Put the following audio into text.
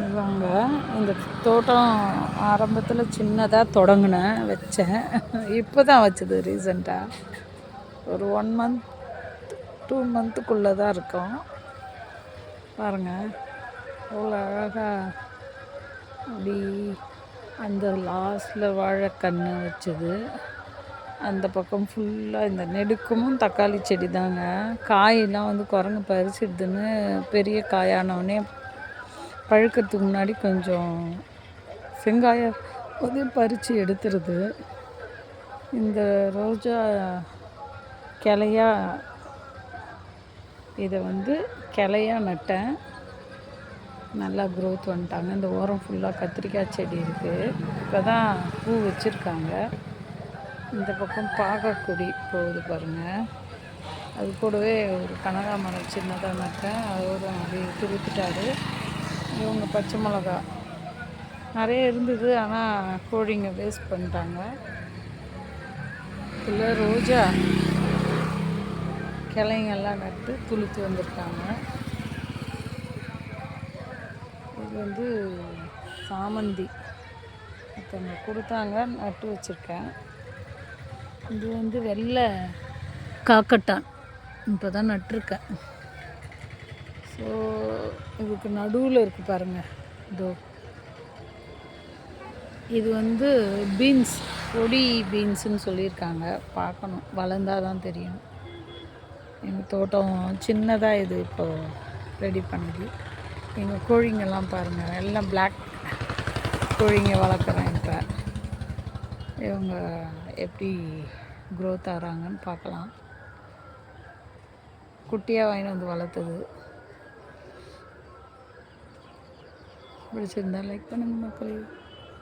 இவங்க இந்த தோட்டம் ஆரம்பத்தில் சின்னதாக வச்சேன். இப்போ தான் வச்சது ரீசெண்டாக. ஒரு 1 மந்த் 2 மந்த்துக்குள்ளே தான் இருக்கும். பாருங்கள் எவ்வளோ அழகாக அப்படி அந்த லாஸ்ட்டில் வாழைக்கன்று வச்சது. அந்த பக்கம் ஃபுல்லாக இந்த நெடுக்கமும் தக்காளி செடி தாங்க. காயெல்லாம் வந்து குரங்கு பறிச்சிடுதுன்னு பெரிய காயானவுடனே பழுக்கிறதுக்கு முன்னாடி கொஞ்சம் செங்காயை வந்து பறித்து எடுத்துருது. இந்த ரோஜா கிளையா இதை வந்து கிளையா நட்டேன். நல்லா க்ரோத் வந்துட்டாங்க. இந்த ஓரம் ஃபுல்லாக கத்திரிக்காய் செடி இருக்குது. இப்போ தான் பூ வச்சுருக்காங்க. இந்த பக்கம் பாகற்கொடி போகுது பாருங்கள். அது கூடவே ஒரு கனகாமரம் சின்னதாக நட்டேன். அதோட அப்படியே துருத்துட்டாரு. இவங்க பச்சை மிளகா நிறைய இருந்தது, ஆனால் கோழிங்க வேஸ்ட் பண்ணிட்டாங்க. இல்லை ரோஜா கிளைங்கெல்லாம் நட்டு துளுத்து வந்திருக்காங்க. இது வந்து சாமந்தி ஒருத்தவங்க கொடுத்தாங்க, நட்டு வச்சுருக்கேன். இது வந்து வெள்ளை காக்கட்டான் இப்போ தான் நட்டிருக்கேன். ஸோ இதுக்கு நடுவில் இருக்குது பாருங்கள். இதோ இது வந்து பீன்ஸ், பொடி பீன்ஸுன்னு சொல்லியிருக்காங்க. பார்க்கணும், வளர்ந்தால் தான் தெரியும். எங்கள் தோட்டம் சின்னதாக இது இப்போது ரெடி பண்ணுது. எங்கள் கோழிங்கெல்லாம் பாருங்கள், எல்லாம் பிளாக் கோழிங்க வளர்க்குறேன். இப்போ இவங்க எப்படி க்ரோத் ஆகிறாங்கன்னு பார்க்கலாம். குட்டியாக வாங்கி வந்து வளர்த்தது. பிடிச்சிருந்தா லைக் பண்ணுங்கள் மக்களே.